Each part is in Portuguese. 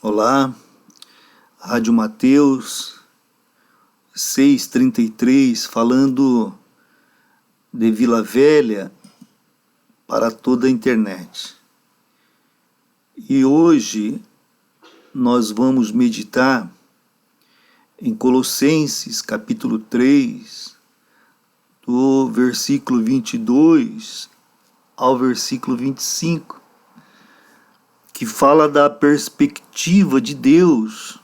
Olá, Rádio Mateus 633, falando de Vila Velha para toda a internet. E hoje nós vamos meditar em Colossenses capítulo 3, do versículo 22 ao versículo 25, que fala da perspectiva de Deus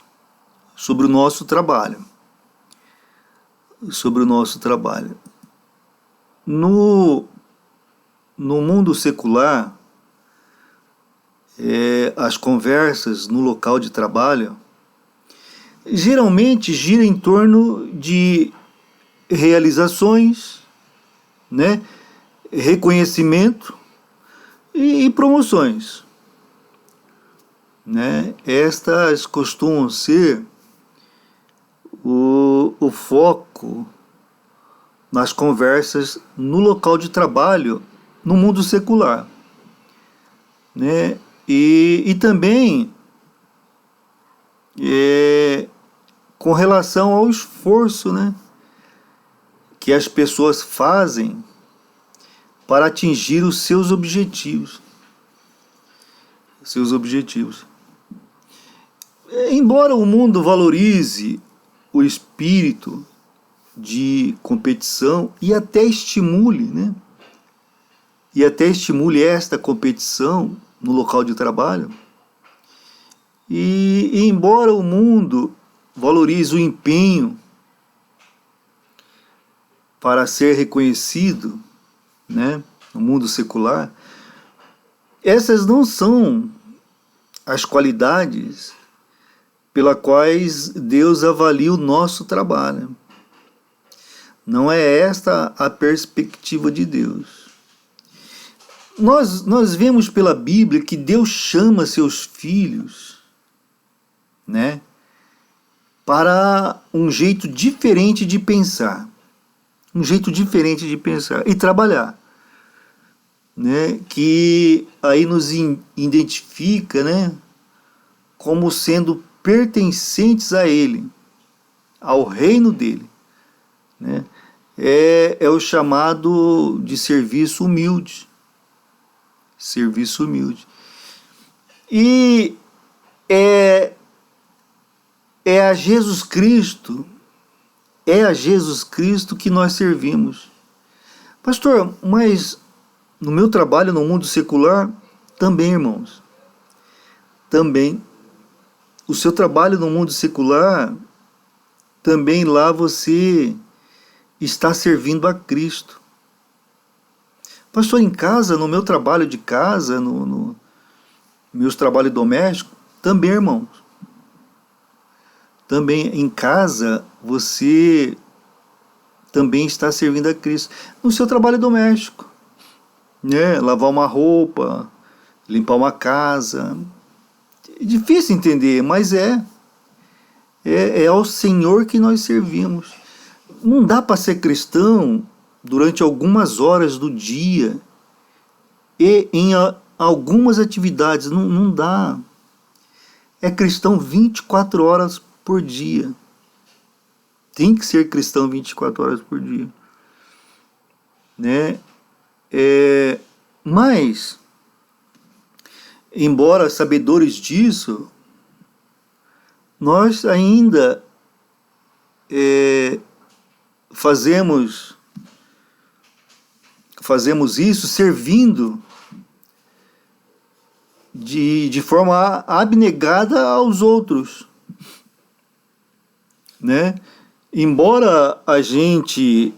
sobre o nosso trabalho. No mundo secular, as conversas no local de trabalho geralmente giram em torno de realizações, né, reconhecimento e promoções. Né? Estas costumam ser o foco nas conversas no local de trabalho no mundo secular. Né? E também com relação ao esforço, né, que as pessoas fazem para atingir os seus objetivos. Embora o mundo valorize o espírito de competição e até estimule, né? E até estimule esta competição no local de trabalho, e embora o mundo valorize o empenho para ser reconhecido, né, no mundo secular, essas não são as qualidades pela quais Deus avalia o nosso trabalho. Não é esta a perspectiva de Deus. Nós vemos pela Bíblia que Deus chama seus filhos, né, para um jeito diferente de pensar. E trabalhar. Né, que aí nos identifica, né, como sendo pertencentes a Ele, ao reino dele. Né? É o chamado de serviço humilde. E é a Jesus Cristo, que nós servimos. Pastor, mas no meu trabalho no mundo secular, também, irmãos, também. O seu trabalho no mundo secular, também lá você está servindo a Cristo. Pastor, em casa, no meu trabalho de casa, no meus trabalhos domésticos, também, irmãos. Também em casa, você também está servindo a Cristo. No seu trabalho doméstico, né? Lavar uma roupa, limpar uma casa. É difícil entender, mas é ao Senhor que nós servimos. Não dá para ser cristão durante algumas horas do dia e em algumas atividades, não dá. É cristão 24 horas por dia. Tem que ser cristão 24 horas por dia. Né? Mas, embora sabedores disso, nós ainda fazemos isso servindo de forma abnegada aos outros. Né? Embora a gente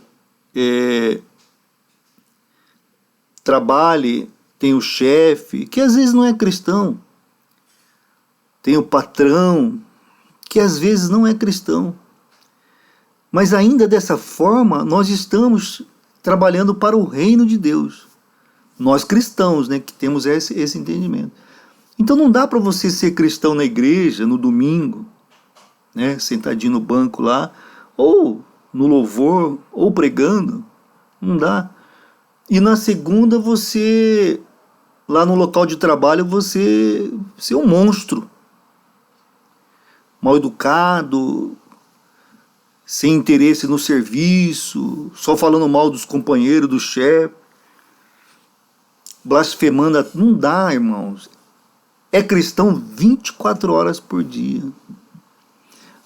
trabalhe, tem o chefe, que às vezes não é cristão, tem o patrão, que às vezes não é cristão, mas ainda dessa forma nós estamos trabalhando para o reino de Deus, nós cristãos, né, que temos esse entendimento. Então não dá para você ser cristão na igreja, no domingo, né, sentadinho no banco lá, ou no louvor, ou pregando, não dá. E na segunda você, lá no local de trabalho, você é um monstro. mal educado, sem interesse no serviço, só falando mal dos companheiros, do chefe, blasfemando. Não dá, irmãos. É cristão 24 horas por dia.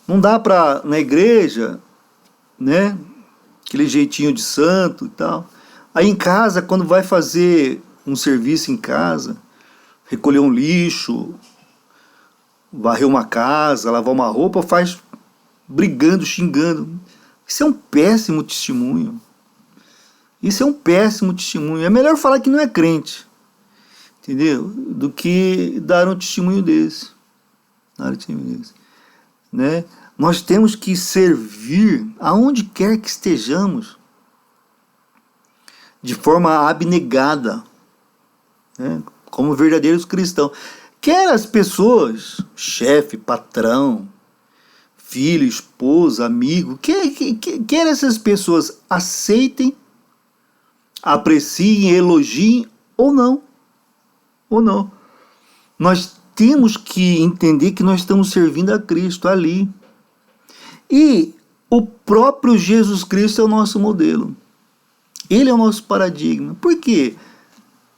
Não dá para, na igreja, né, aquele jeitinho de santo e tal. Aí em casa, quando vai fazer um serviço em casa, recolher um lixo, varrer uma casa, lavar uma roupa, faz brigando, xingando. Isso é um péssimo testemunho. Isso é um péssimo testemunho. É melhor falar que não é crente, entendeu? Do que dar um testemunho desse. Né? Nós temos que servir aonde quer que estejamos, de forma abnegada, né? Como verdadeiros cristãos. Quer as pessoas, chefe, patrão, filho, esposa, amigo, quer essas pessoas aceitem, apreciem, elogiem ou não. Ou não. Nós temos que entender que nós estamos servindo a Cristo ali. E o próprio Jesus Cristo é o nosso modelo. Ele é o nosso paradigma. Por quê?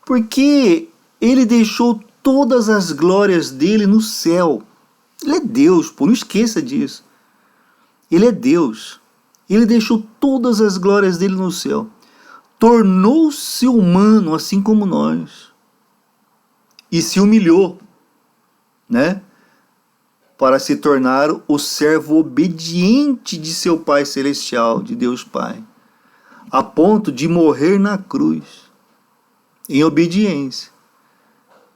Porque ele deixou todas as glórias dele no céu. Ele é Deus, pô, não esqueça disso. Ele é Deus. Ele deixou todas as glórias dele no céu. Tornou-se humano, assim como nós. E se humilhou, né? Para se tornar o servo obediente de seu Pai Celestial, de Deus Pai, a ponto de morrer na cruz, em obediência.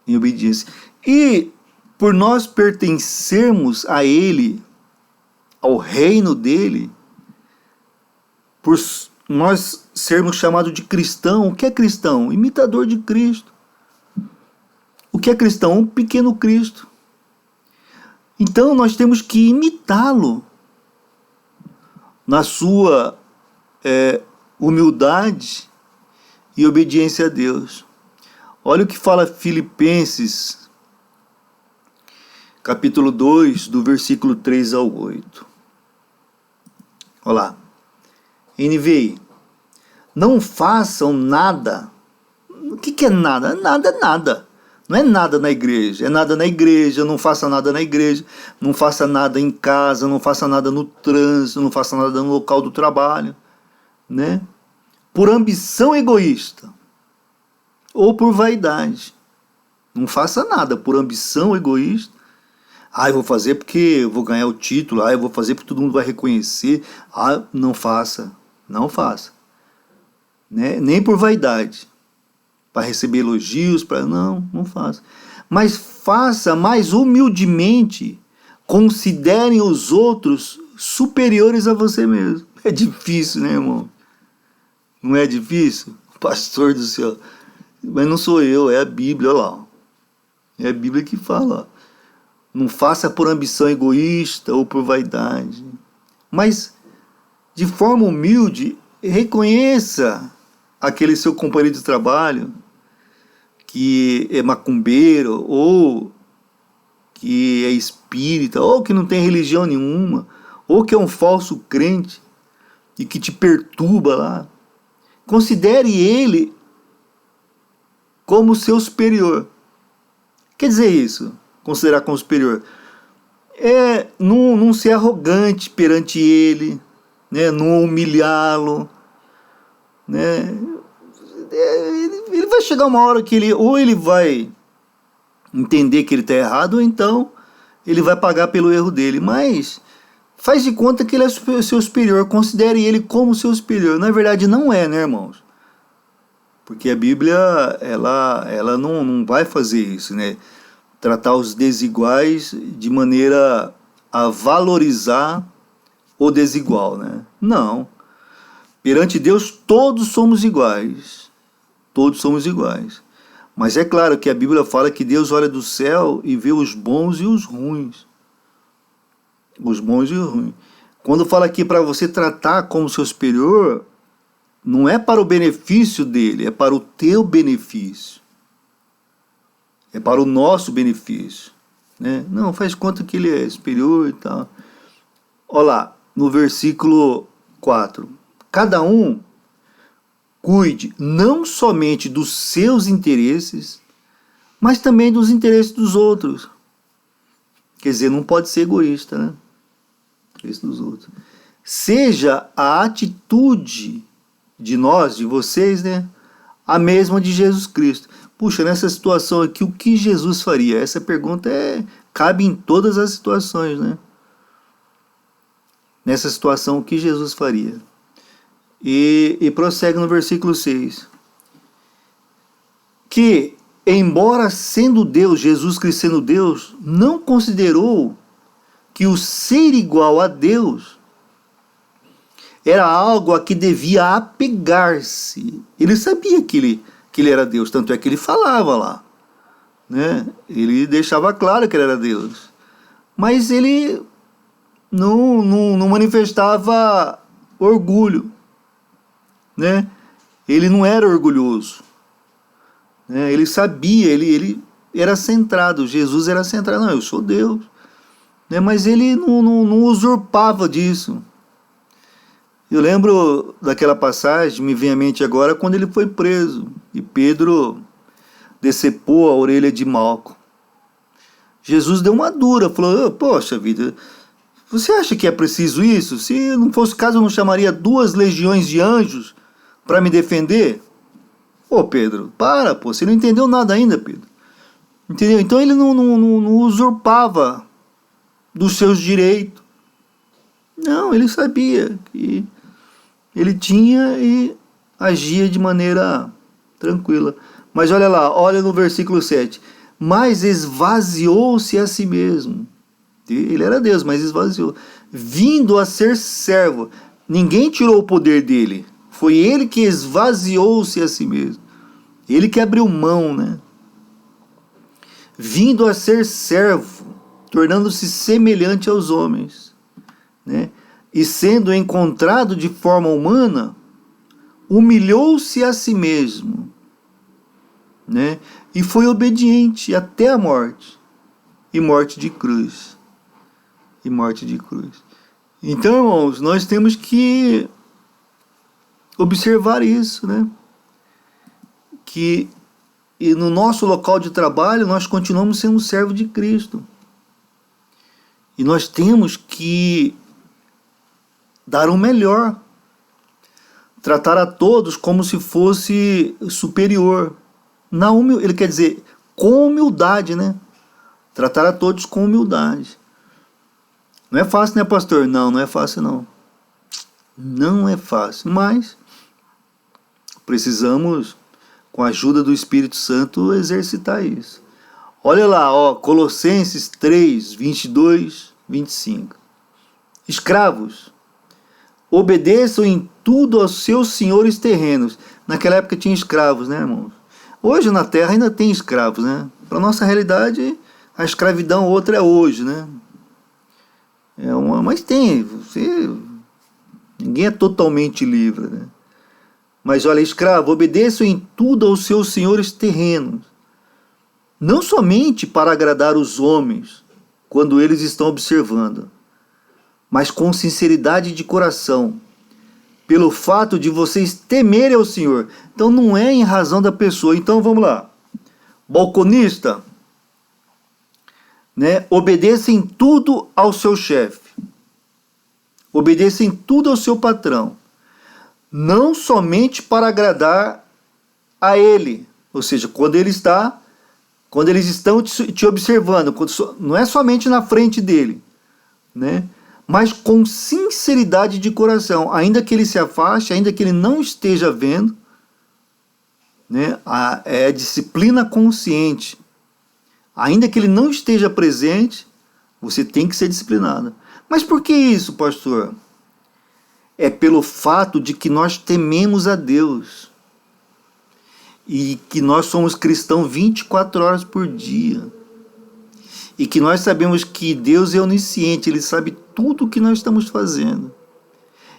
Em obediência. E por nós pertencermos a Ele, ao reino dele, por nós sermos chamados de cristão. O que é cristão? Imitador de Cristo. O que é cristão? Um pequeno Cristo. Então nós temos que imitá-lo na sua humildade e obediência a Deus. Olha o que fala Filipenses, capítulo 2, do versículo 3 ao 8. Olha lá. NVI. Não façam nada. O que é nada? Nada é nada. Não é nada na igreja. É nada na igreja. Não faça nada na igreja. Não faça nada em casa. Não faça nada no trânsito. Não faça nada no local do trabalho. Né? Por ambição egoísta. Ou por vaidade. Não faça nada por ambição egoísta. Eu vou fazer porque eu vou ganhar o título. Eu vou fazer porque todo mundo vai reconhecer. Não faça. Não faça. Né? Nem por vaidade. Para receber elogios. Não faça. Mas faça mais humildemente. Considerem os outros superiores a você mesmo. É difícil, né, irmão? Não é difícil? Pastor do céu. Mas não sou eu, é a Bíblia, olha lá. É a Bíblia que fala, ó. Não faça por ambição egoísta ou por vaidade. Mas, de forma humilde, reconheça aquele seu companheiro de trabalho que é macumbeiro, ou que é espírita, ou que não tem religião nenhuma, ou que é um falso crente e que te perturba lá. Considere ele como seu superior. Quer dizer isso? Considerar como superior é não ser arrogante perante ele, né? Não humilhá-lo, né? Ele vai chegar uma hora que ele vai entender que ele está errado, ou então ele vai pagar pelo erro dele. Mas faz de conta que ele é seu superior. Considere ele como seu superior. Na verdade não é, né, irmãos? Porque a Bíblia ela não vai fazer isso, né? Tratar os desiguais de maneira a valorizar o desigual, né? Não. Perante Deus todos somos iguais. Todos somos iguais. Mas é claro que a Bíblia fala que Deus olha do céu e vê os bons e os ruins. Os bons e os ruins. Quando fala aqui para você tratar como seu superior, não é para o benefício dele, é para o teu benefício. É para o nosso benefício. né? Não, faz conta que ele é superior e tal. Olha lá, no versículo 4. Cada um cuide não somente dos seus interesses, mas também dos interesses dos outros. Quer dizer, não pode ser egoísta, né? Interesse dos outros. Seja a atitude de nós, de vocês, né? A mesma de Jesus Cristo. Puxa, nessa situação aqui, o que Jesus faria? Essa pergunta cabe em todas as situações, né? Nessa situação, o que Jesus faria? E prossegue no versículo 6. Que, embora sendo Deus, Jesus Cristo sendo Deus, não considerou que o ser igual a Deus era algo a que devia apegar-se. Ele sabia que ele era Deus, tanto é que ele falava lá, né? Ele deixava claro que ele era Deus. Mas ele não manifestava orgulho, né? Ele não era orgulhoso, né? Ele sabia, ele era centrado. Jesus era centrado. Não, eu sou Deus, né? Mas ele não usurpava disso. Eu lembro daquela passagem, me vem à mente agora, quando ele foi preso e Pedro decepou a orelha de Malco. Jesus deu uma dura, falou: poxa vida, você acha que é preciso isso? Se não fosse o caso, eu não chamaria 2 legiões de anjos para me defender? Pô, Pedro, pô, você não entendeu nada ainda, Pedro. Entendeu? Então ele não usurpava dos seus direitos. Não, ele sabia que ele tinha e agia de maneira tranquila. Mas olha lá, olha no versículo 7. Mas esvaziou-se a si mesmo. Ele era Deus, mas esvaziou. Vindo a ser servo. Ninguém tirou o poder dele. Foi ele que esvaziou-se a si mesmo. Ele que abriu mão, né? Vindo a ser servo, tornando-se semelhante aos homens, né? E sendo encontrado de forma humana, humilhou-se a si mesmo, né? E foi obediente até a morte, e morte de cruz. E morte de cruz. Então, irmãos, nós temos que observar isso, né? Que no nosso local de trabalho nós continuamos sendo servos de Cristo. E nós temos que dar o melhor. Tratar a todos como se fosse superior. Ele quer dizer, com humildade, né? Tratar a todos com humildade. Não é fácil, né, pastor? Não é fácil, não. Não é fácil, mas precisamos, com a ajuda do Espírito Santo, exercitar isso. Olha lá, ó, Colossenses 3, 22, 25. Escravos, obedeçam em tudo aos seus senhores terrenos. Naquela época tinha escravos, né, irmãos? Hoje na terra ainda tem escravos, né? Para nossa realidade, a escravidão outra é hoje, né? Mas tem, ninguém é totalmente livre, né? Mas olha, escravo, obedeçam em tudo aos seus senhores terrenos, não somente para agradar os homens, quando eles estão observando, mas com sinceridade de coração, pelo fato de vocês temerem ao Senhor. Então não é em razão da pessoa. Então vamos lá. Balconista, né? Obedeça em tudo ao seu chefe. Obedeça em tudo ao seu patrão. Não somente para agradar a ele. Ou seja, quando eles estão te observando, não é somente na frente dele, né? Mas com sinceridade de coração, ainda que ele se afaste, ainda que ele não esteja vendo, né? É a disciplina consciente. Ainda que ele não esteja presente, você tem que ser disciplinado. Mas por que isso, pastor? É pelo fato de que nós tememos a Deus e que nós somos cristãos 24 horas por dia. E que nós sabemos que Deus é onisciente, Ele sabe tudo o que nós estamos fazendo.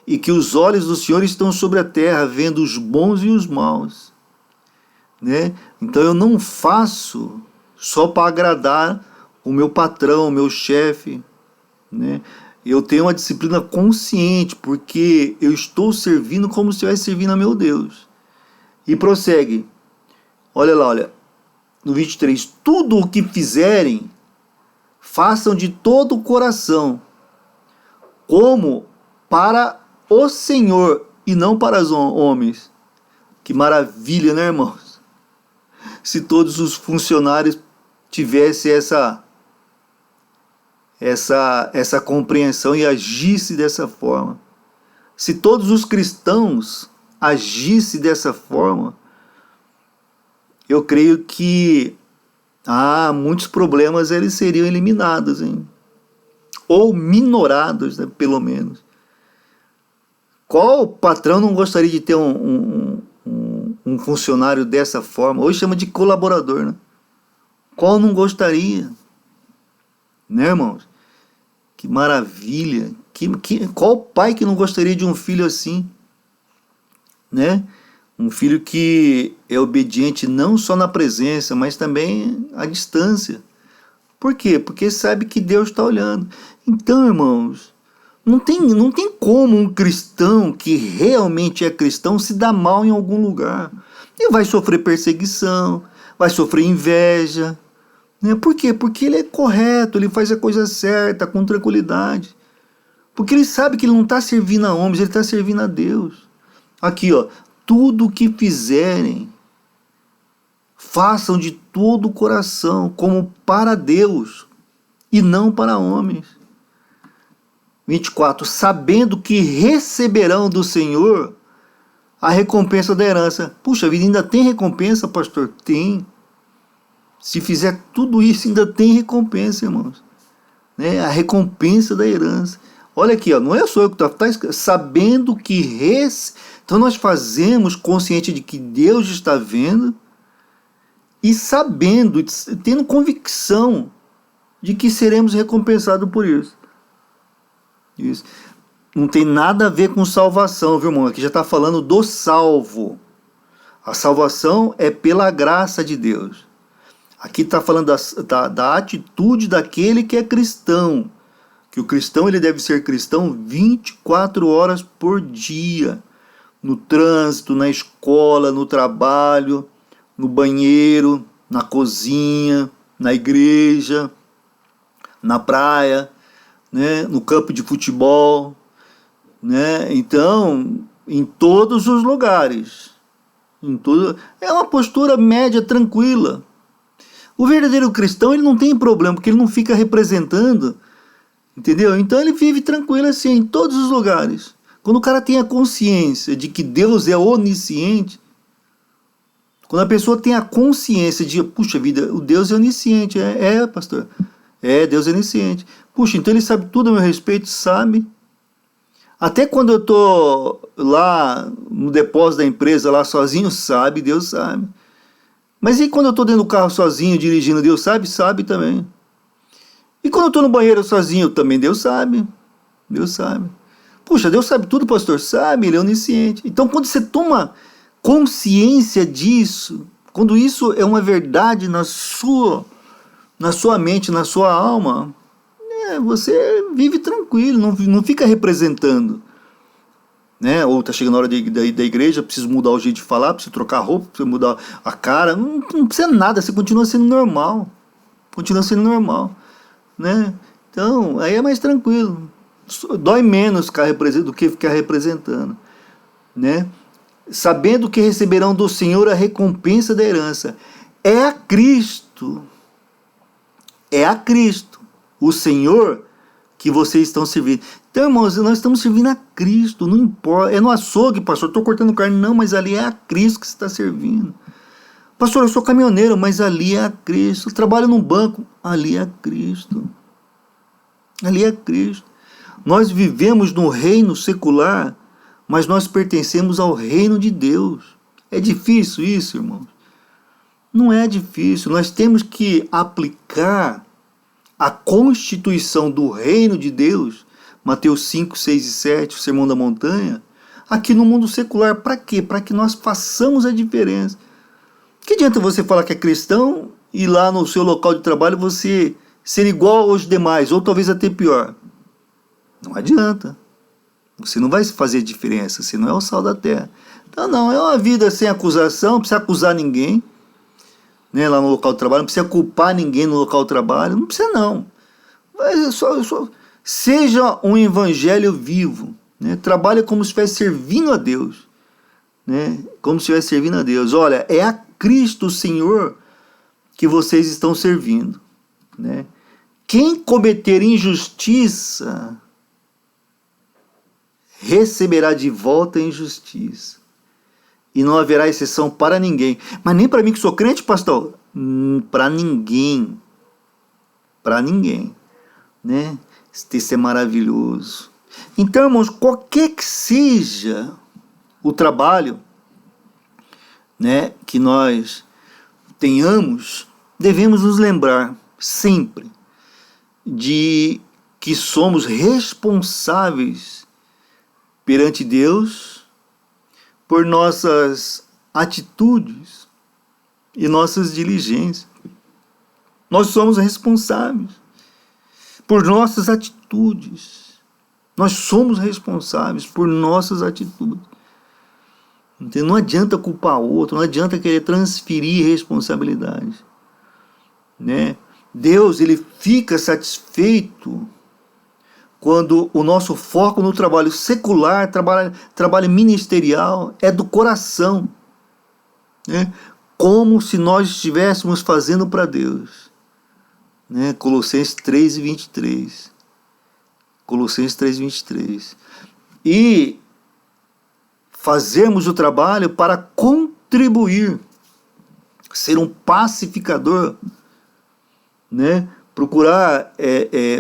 E que os olhos do Senhor estão sobre a terra, vendo os bons e os maus, né? Então eu não faço só para agradar o meu patrão, o meu chefe, né? Eu tenho uma disciplina consciente, porque eu estou servindo como se estivesse servindo a meu Deus. E prossegue. Olha lá, olha. No 23. Tudo o que fizerem, façam de todo o coração, como para o Senhor e não para os homens. Que maravilha, né, irmãos? Se todos os funcionários tivessem essa compreensão e agissem dessa forma. Se todos os cristãos agissem dessa forma, eu creio que muitos problemas eles seriam eliminados, hein? Ou minorados, né, pelo menos. Qual patrão não gostaria de ter um funcionário dessa forma? Hoje chama de colaborador, né? Qual não gostaria? Né, irmãos? Que maravilha! Qual pai que não gostaria de um filho assim? Né? Um filho que é obediente não só na presença, mas também à distância. Por quê? Porque sabe que Deus está olhando. Então, irmãos, não tem como um cristão que realmente é cristão se dar mal em algum lugar. Ele vai sofrer perseguição, vai sofrer inveja. Né? Por quê? Porque ele é correto, ele faz a coisa certa, com tranquilidade. Porque ele sabe que ele não está servindo a homens, ele está servindo a Deus. Aqui, ó. Tudo o que fizerem, façam de todo o coração, como para Deus, e não para homens. 24. Sabendo que receberão do Senhor a recompensa da herança. Puxa vida, ainda tem recompensa, pastor? Tem. Se fizer tudo isso, ainda tem recompensa, irmãos. Né? A recompensa da herança. Olha aqui, ó, não é só eu que está escrito. Sabendo que Então nós fazemos consciente de que Deus está vendo e sabendo, tendo convicção de que seremos recompensados por isso. Isso. Não tem nada a ver com salvação, viu, irmão? Aqui já está falando do salvo. A salvação é pela graça de Deus. Aqui está falando da atitude daquele que é cristão. Que o cristão ele deve ser cristão 24 horas por dia. No trânsito, na escola, no trabalho, no banheiro, na cozinha, na igreja, na praia, né, no campo de futebol, né? Então, em todos os lugares. É uma postura média, tranquila. O verdadeiro cristão ele não tem problema, porque ele não fica representando, entendeu? Então ele vive tranquilo assim, em todos os lugares. Quando o cara tem a consciência de que Deus é onisciente, quando a pessoa tem a consciência de, puxa vida, o Deus é onisciente, pastor, Deus é onisciente. Puxa, então ele sabe tudo a meu respeito, sabe? Até quando eu estou lá no depósito da empresa, lá sozinho, sabe, Deus sabe. Mas e quando eu estou dentro do carro sozinho, dirigindo, Deus sabe? Sabe também. E quando eu estou no banheiro sozinho, também Deus sabe. Deus sabe. Puxa, Deus sabe tudo, pastor? Sabe, Ele é onisciente. Então, quando você toma consciência disso, quando isso é uma verdade na sua mente, na sua alma, você vive tranquilo, não fica representando. Né? Ou está chegando a hora da igreja, preciso mudar o jeito de falar, preciso trocar a roupa, preciso mudar a cara. Não precisa nada, você continua sendo normal. Continua sendo normal. Né? Então, aí é mais tranquilo. Dói menos do que ficar representando. Né? Sabendo que receberão do Senhor a recompensa da herança. É a Cristo. É a Cristo, o Senhor, que vocês estão servindo. Então, irmãos, nós estamos servindo a Cristo, não importa. É no açougue, pastor, estou cortando carne. Não, mas ali é a Cristo que você está servindo. Pastor, eu sou caminhoneiro, mas ali é a Cristo. Eu trabalho num banco, ali é a Cristo. Ali é a Cristo. Nós vivemos no reino secular, mas nós pertencemos ao reino de Deus. É difícil isso, irmãos? Não é difícil. Nós temos que aplicar a constituição do reino de Deus, Mateus 5, 6 e 7, o Sermão da Montanha, aqui no mundo secular. Para quê? Para que nós façamos a diferença. Que adianta você falar que é cristão e lá no seu local de trabalho você ser igual aos demais, ou talvez até pior. Não adianta. Você não vai fazer diferença, você não é o sal da terra. Então não, é uma vida sem acusação, não precisa acusar ninguém, né, lá no local de trabalho, não precisa culpar ninguém no local de trabalho, não precisa não. Seja um evangelho vivo, né? Trabalhe como se estivesse servindo a Deus, né? Como se estivesse servindo a Deus. Olha, é a Cristo Senhor que vocês estão servindo, né? Quem cometer injustiça receberá de volta a injustiça, e não haverá exceção para ninguém. Mas nem para mim que sou crente, pastor. Para ninguém. Para ninguém, né? Isso é maravilhoso. Então, irmãos, qualquer que seja o trabalho, né, que nós tenhamos, devemos nos lembrar sempre de que somos responsáveis perante Deus por nossas atitudes e nossas diligências. Nós somos responsáveis por nossas atitudes. Nós somos responsáveis por nossas atitudes. Então, não adianta culpar outro, não adianta querer transferir responsabilidade, né? Deus, ele fica satisfeito quando o nosso foco no trabalho secular, trabalho ministerial, é do coração, né? Como se nós estivéssemos fazendo para Deus, né? Colossenses 3:23. Colossenses 3:23. E fazermos o trabalho para contribuir, ser um pacificador, né? Procurar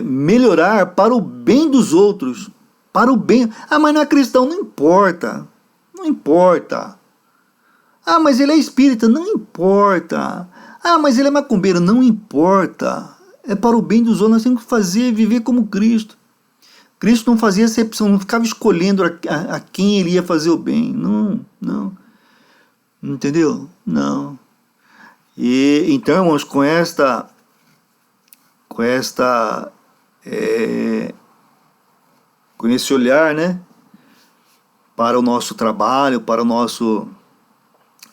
melhorar para o bem dos outros, para o bem. Ah, mas não é cristão, não importa, não importa. Ah, mas ele é espírita, não importa. Ah, mas ele é macumbeiro, não importa. É para o bem dos outros, nós temos que fazer, viver como Cristo. Cristo não fazia acepção, não ficava escolhendo a quem ele ia fazer o bem. Não, não. Entendeu? Não. E então, irmãos, com esse olhar, né, para o nosso trabalho, para o nosso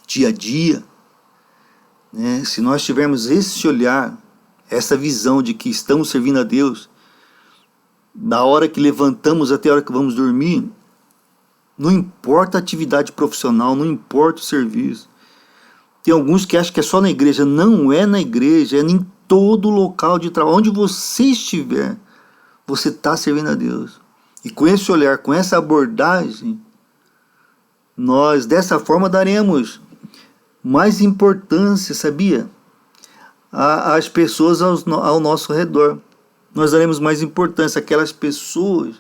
dia a dia, né, se nós tivermos esse olhar, essa visão de que estamos servindo a Deus, da hora que levantamos até a hora que vamos dormir, não importa a atividade profissional, não importa o serviço. Tem alguns que acham que é só na igreja. Não é na igreja, é em todo local de trabalho. Onde você estiver, você está servindo a Deus. E com esse olhar, com essa abordagem, nós dessa forma daremos mais importância, sabia? Às pessoas ao nosso redor. Nós daremos mais importância àquelas pessoas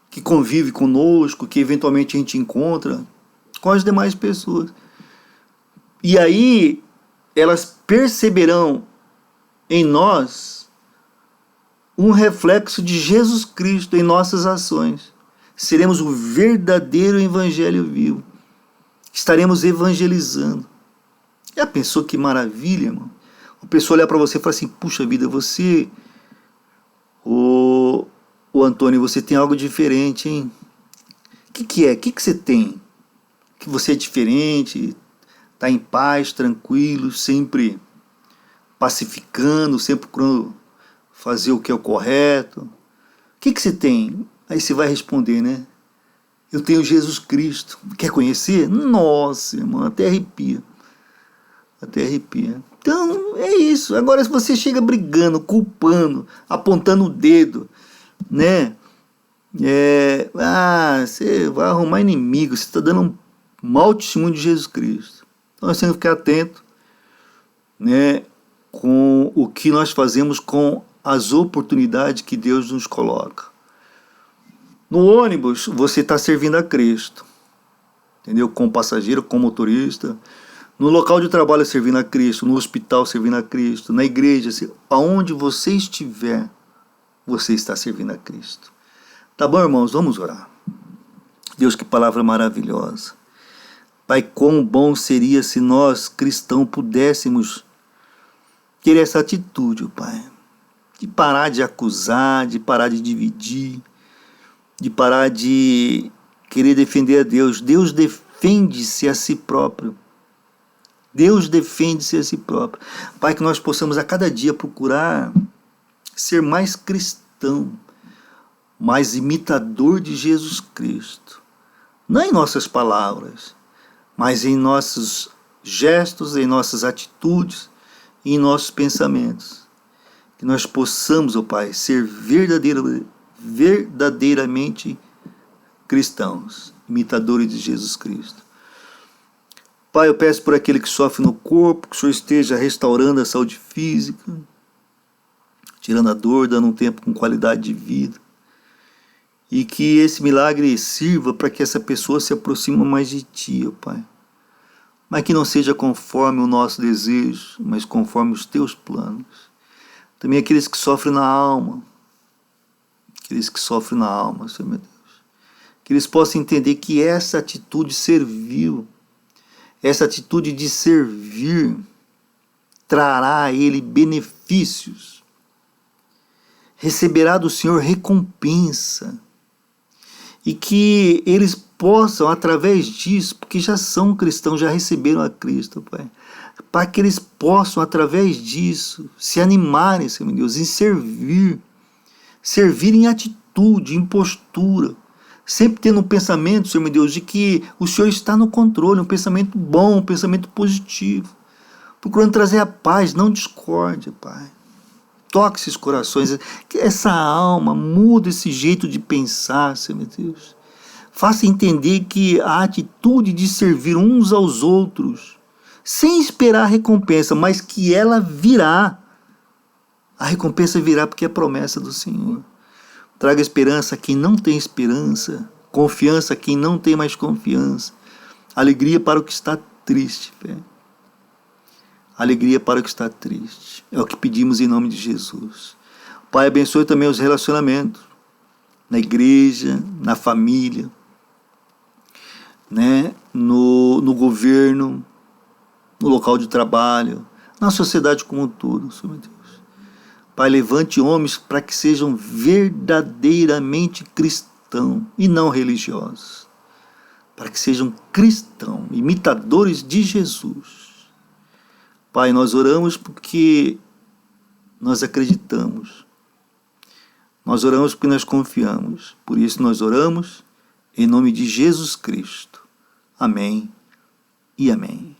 que convivem conosco, que eventualmente a gente encontra, com as demais pessoas. E aí elas perceberão em nós um reflexo de Jesus Cristo em nossas ações. Seremos o verdadeiro evangelho vivo. Estaremos evangelizando. Já pensou que maravilha, irmão? Uma pessoa olhar para você e falar assim: puxa vida, você... O Antônio, você tem algo diferente, hein? O que é? O que você tem? Que você é diferente, está em paz, tranquilo, sempre pacificando, sempre procurando fazer o que é o correto. O que você tem? Aí você vai responder, né? Eu tenho Jesus Cristo. Quer conhecer? Nossa, irmão, até arrepia. Até arrepia. Então, é isso. Agora, se você chega brigando, culpando, apontando o dedo, né? Você vai arrumar inimigo, você está dando um mau testemunho de Jesus Cristo. Então, nós temos que ficar atento, né, com o que nós fazemos com as oportunidades que Deus nos coloca. No ônibus, você está servindo a Cristo, entendeu? Com passageiro, com motorista. No local de trabalho, servindo a Cristo. No hospital, servindo a Cristo. Na igreja, aonde você estiver, você está servindo a Cristo. Tá bom, irmãos? Vamos orar. Deus, que palavra maravilhosa. Pai, quão bom seria se nós, cristãos, pudéssemos ter essa atitude, Pai. de parar de acusar, de parar de dividir, de parar de querer defender a Deus. Deus defende-se a si próprio. Deus defende-se a si próprio. Pai, que nós possamos a cada dia procurar ser mais cristão, mais imitador de Jesus Cristo. Não em nossas palavras, mas em nossos gestos, em nossas atitudes e em nossos pensamentos. Que nós possamos, ó Pai, ser verdadeiramente cristãos, imitadores de Jesus Cristo. Pai, eu peço por aquele que sofre no corpo, que o Senhor esteja restaurando a saúde física, tirando a dor, dando um tempo com qualidade de vida. E que esse milagre sirva para que essa pessoa se aproxime mais de Ti, ó Pai. Mas que não seja conforme o nosso desejo, mas conforme os Teus planos. Também aqueles que sofrem na alma, Senhor meu Deus. Que eles possam entender que essa atitude servil, essa atitude de servir, trará a ele benefícios. Receberá do Senhor recompensa. E que eles possam, através disso, porque já são cristãos, já receberam a Cristo, Pai, para que eles possam, através disso, se animarem, Senhor meu Deus, em servir em atitude, em postura, sempre tendo um pensamento, Senhor meu Deus, de que o Senhor está no controle, um pensamento bom, um pensamento positivo, procurando trazer a paz, não discórdia, Pai. Toque esses corações, que essa alma muda esse jeito de pensar, Senhor meu Deus. Faça entender que a atitude de servir uns aos outros, sem esperar a recompensa, mas que ela virá. A recompensa virá porque é promessa do Senhor. Traga esperança a quem não tem esperança, confiança a quem não tem mais confiança, alegria para o que está triste, Pai. Alegria para o que está triste. É o que pedimos em nome de Jesus. Pai, abençoe também os relacionamentos, na igreja, na família, né? no governo, no local de trabalho, na sociedade como um todo, Senhor meu Deus. Pai, levante homens para que sejam verdadeiramente cristãos e não religiosos. Para que sejam cristãos, imitadores de Jesus. Pai, nós oramos porque nós acreditamos. Nós oramos porque nós confiamos. Por isso nós oramos em nome de Jesus Cristo. Amém e amém.